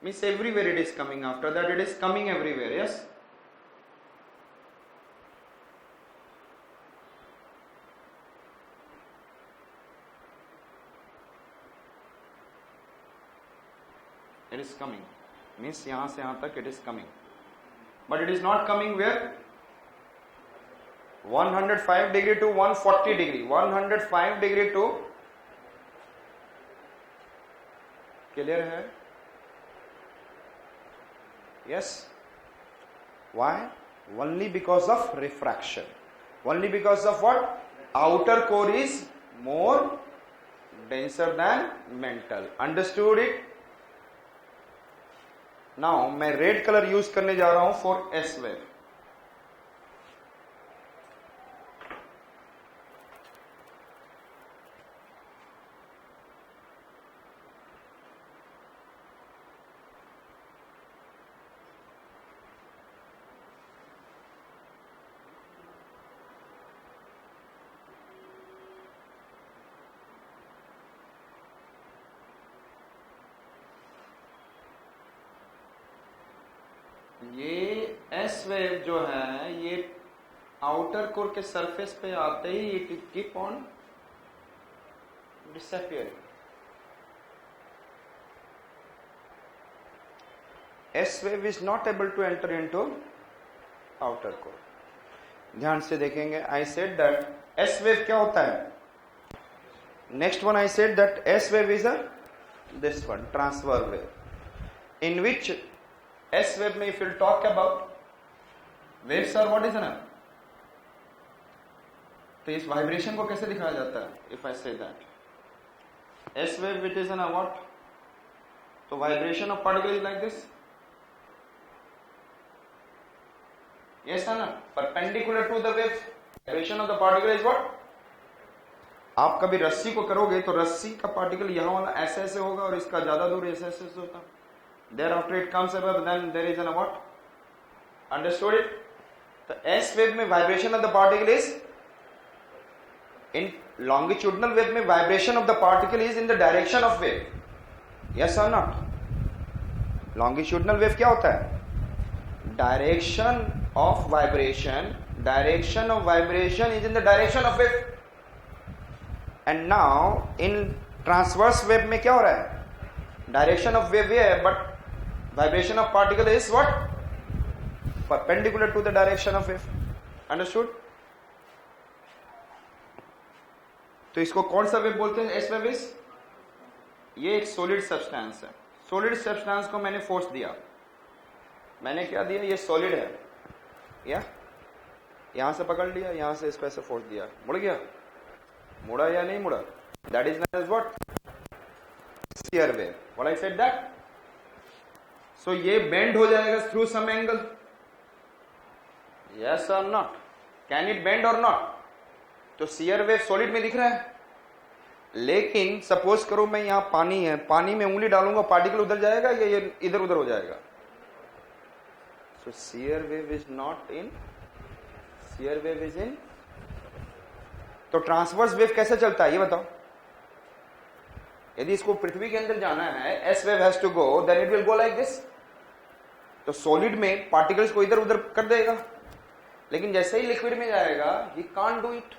means everywhere it is coming. After that it is coming everywhere. Yes, it is coming means यहाँ से यहाँ तक it is coming, but it is not coming where 105 degree to 140 degree, 105 degree to, clear है? Yes. Why? Only because of refraction. Only because of what? Outer core is more denser than mantle. Understood it? Now मैं red colour use करने जा रहा हूं for S wave. ये S wave जो है ये आउटर कोर के सरफेस पे आते ही it keep on disappearing. S wave is not able to enter into outer core. ध्यान से देखेंगे. I said that S wave क्या होता है. Next one I said that S wave is a this one transfer wave in which S wave में if you talk about waves are what is ना, तो इस वाइब्रेशन को कैसे दिखाया जाता है. If I say that S wave it is ना what, तो vibration of particle is like this. yes ना, perpendicular to the wave. Vibration of the particle is what. आप कभी रस्सी को करोगे तो रस्सी का पार्टिकल यहां वाला ऐसे ऐसे होगा और इसका ज्यादा दूर ऐसे ऐसे होता. Thereafter it comes above, then there is a what? Understood it? The S wave में vibration of the particle is in longitudinal wave में vibration of the particle is in the direction of wave. Yes or not? Longitudinal wave क्या होता है? Direction of vibration. Direction of vibration is in the direction of wave. And now in transverse wave में क्या हो रहा है? Direction of wave है, but vibration of particle is what? Perpendicular to the direction of wave. Understood? तो इसको कौन सा वेव बोलते हैं. एस वेव इज, ये एक सॉलिड सब्सटेंस है. सॉलिड सब्सटेंस को मैंने फोर्स दिया. मैंने क्या दिया, ये सॉलिड है या यहां से पकड़ लिया, यहां से इसको ऐसे फोर्स दिया, मुड़ गया. मुड़ा या नहीं मुड़ा, that is known as what. shear wave. What I said that? So ये bend हो जाएगा through some angle. Yes or not? Can it bend or not? तो shear wave solid में दिख रहा है. लेकिन सपोज करो मैं यहाँ पानी है, पानी में उंगली डालूंगा, पार्टिकल उधर जाएगा या ये इधर उधर हो जाएगा. So shear wave is not in. Shear wave is in. तो ट्रांसवर्स वेव कैसे चलता है ये बताओ. यदि इसको पृथ्वी के अंदर जाना है, S wave has to go, then it will go like this. तो सॉलिड में पार्टिकल्स को इधर उधर कर देगा, लेकिन जैसे ही लिक्विड में जाएगा he can't do it.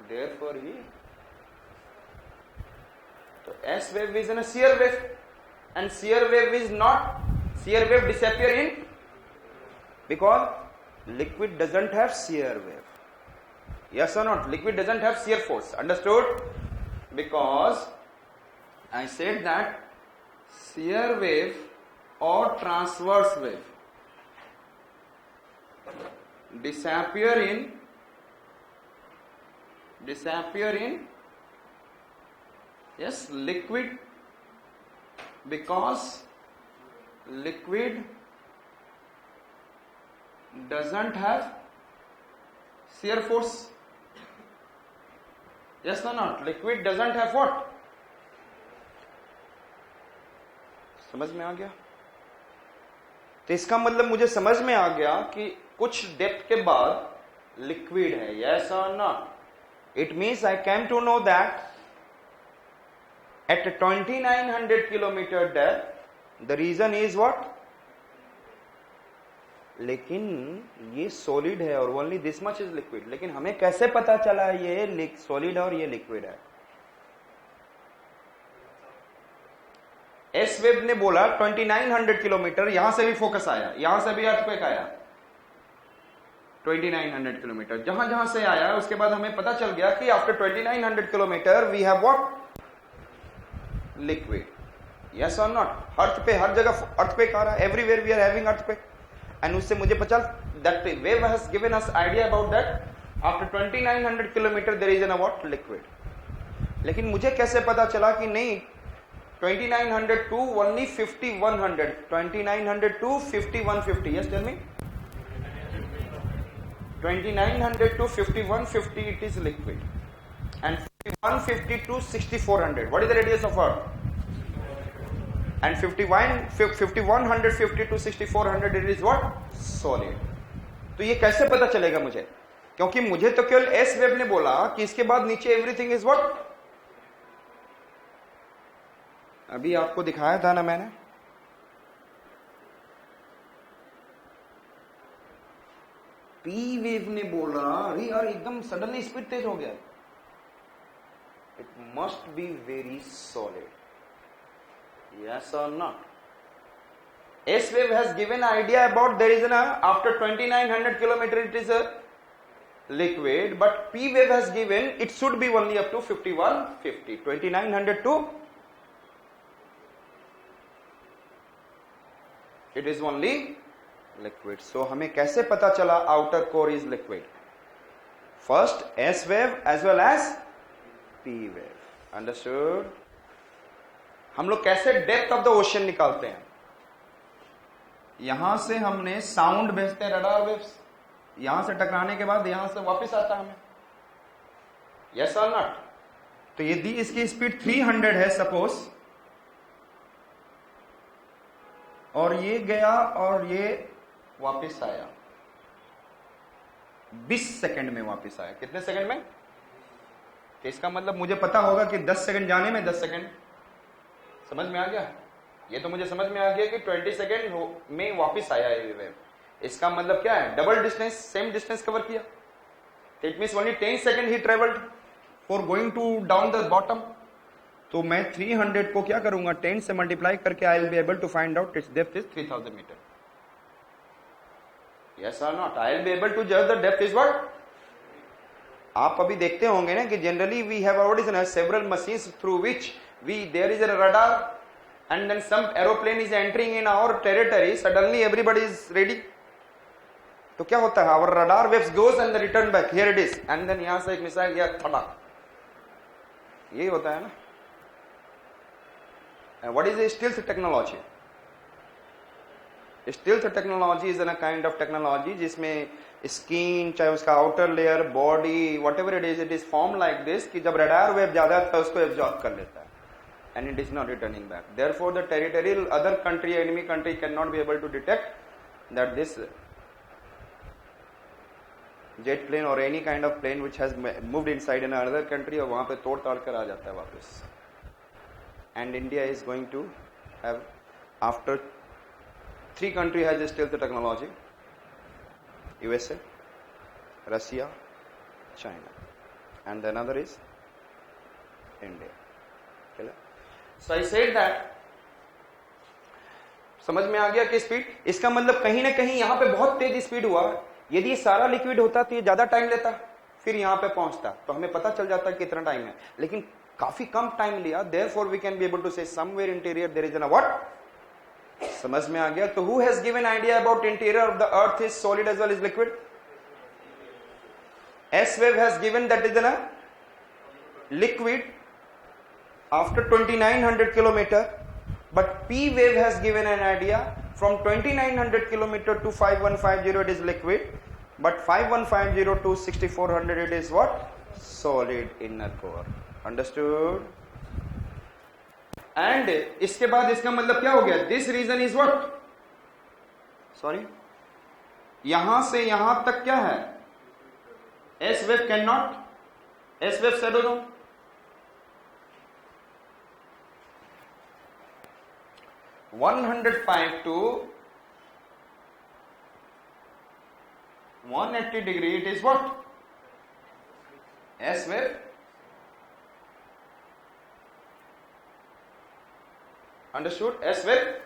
Therefore he, तो S wave is in a shear wave, and shear wave is not, shear wave disappear in, because liquid doesn't have shear wave. Yes or not? Liquid doesn't have shear force. Understood? Because I said that shear wave or transverse wave disappear in yes liquid, because liquid doesn't have shear force. Yes or not? Liquid doesn't have what? समझ में आ गया. तो इसका मतलब मुझे समझ में आ गया कि कुछ डेप्थ के बाद लिक्विड है. यस और not? It means I came to know that at 2900 kilometer depth the region is what, लेकिन ये सॉलिड है और only this much is liquid, लेकिन हमें कैसे पता चला ये सॉलिड है और ये लिक्विड है? एस वेब ने बोला 2900 किलोमीटर, यहां से भी फोकस आया, यहां से भी अर्थक्वेक आया 2900 किलोमीटर, जहां जहां से आया उसके बाद हमें पता चल गया कि after 2900 kilometre we have what, liquid. Yes और नॉट? अर्थ पे हर जगह अर्थक्वेक आ रहा है, everywhere we are having earthquake, and उससे मुझे पता that wave has given us idea about that after 2900 kilometre there is an what, liquid. लेकिन मुझे कैसे पता चला कि नहीं 2900 to only 5100, 2900 to 5150, yes tell me, 2900 to 5150 it is liquid, and 5150 to 6400 what is the radius of earth, and 5150 to 6400 it is what, solid। तो ये कैसे पता चलेगा मुझे? क्योंकि मुझे तो केवल एस वेब ने बोला कि इसके बाद नीचे एवरीथिंग इज व्हाट, अभी आपको दिखाया था ना मैंने, पी वेव ने बोला अरे यार एकदम सडनली स्पीड तेज हो गया, it must be very solid, yes और not? S wave has given idea about there is an after 2900 kilometre it is a liquid, but P wave has given it should be only up to 5150, 2900 to it is only liquid। so हमें कैसे पता चला outer core is liquid? first S wave as well as P wave, understood? हम लोग कैसे depth of the ocean निकालते हैं? यहां से हमने साउंड भेजते हैं, रडार वेव्स, यहां से टकराने के बाद यहां से वापस आता हमें, यस और नॉट? तो यदि इसकी स्पीड 300 है सपोज, और ये गया और ये वापस आया 20 सेकंड में वापस आया, कितने सेकंड में? तो इसका मतलब मुझे पता होगा कि 10 सेकंड जाने में 10 सेकंड, समझ में आ गया? ये तो मुझे समझ में आ गया कि 20 सेकंड में वापस आया ये वेव। इसका मतलब क्या है? Double distance, same distance cover किया, इट मींस ओनली 10 सेकंड ही travelled for going to down the bottom. तो मैं 300 को क्या करूंगा, 10 से मल्टीप्लाई करके I will be able to find out its depth is 3000 metre, yes और not? I will be able to जज द डेप्थ इज व्हाट। आप अभी देखते होंगे ना कि generally we have already several machines through which we there is a radar and then some aeroplane is entering in our territory, suddenly everybody is ready। तो क्या होता है, our radar waves goes and return back, here it is, and then यहां से एक missile गया फटा, यही होता है ना। and what is the stealth technology? stealth technology is a kind of technology जिसमें स्किन, चाहे उसका outer layer, body, whatever it is formed like this कि जब radar wave ज्यादा है तो उसको एब्जॉर्ब कर लेता है and it is not returning back, therefore the territorial other country, enemy country cannot be able to detect that this jet plane or any kind of plane which has moved inside another country और वहां पे तोड़ ताड़ कर आ जाता है वापस। and India is going to have, after 3 country has a stealth technology, USA, Russia, China, and another is India। So I said that, समझ में आ गया कि स्पीड, इसका मतलब कहीं ना कहीं यहां पे बहुत तेज स्पीड हुआ। यदि ये सारा लिक्विड होता तो ये ज्यादा टाइम लेता, फिर यहां पे पहुंचता, तो हमें पता चल जाता कितना टाइम है, लेकिन काफी कम टाइम लिया। therefore we can be able to say somewhere interior there is a what, समझ में आ गया? तो who has given idea about interior of the earth is solid as well as liquid? S wave has given that is a liquid after 2900 kilometer, but P wave has given an idea from 2900 kilometer to 5150 it is liquid, but 5150 to 6400 it is what, solid inner core, understood? and इसके बाद इसका मतलब क्या हो गया, this region is what, sorry, यहां से यहां तक क्या है, S wave cannot, S wave shadow zone, 105 to 180 degree, it is what? S wave. Understood? S wave.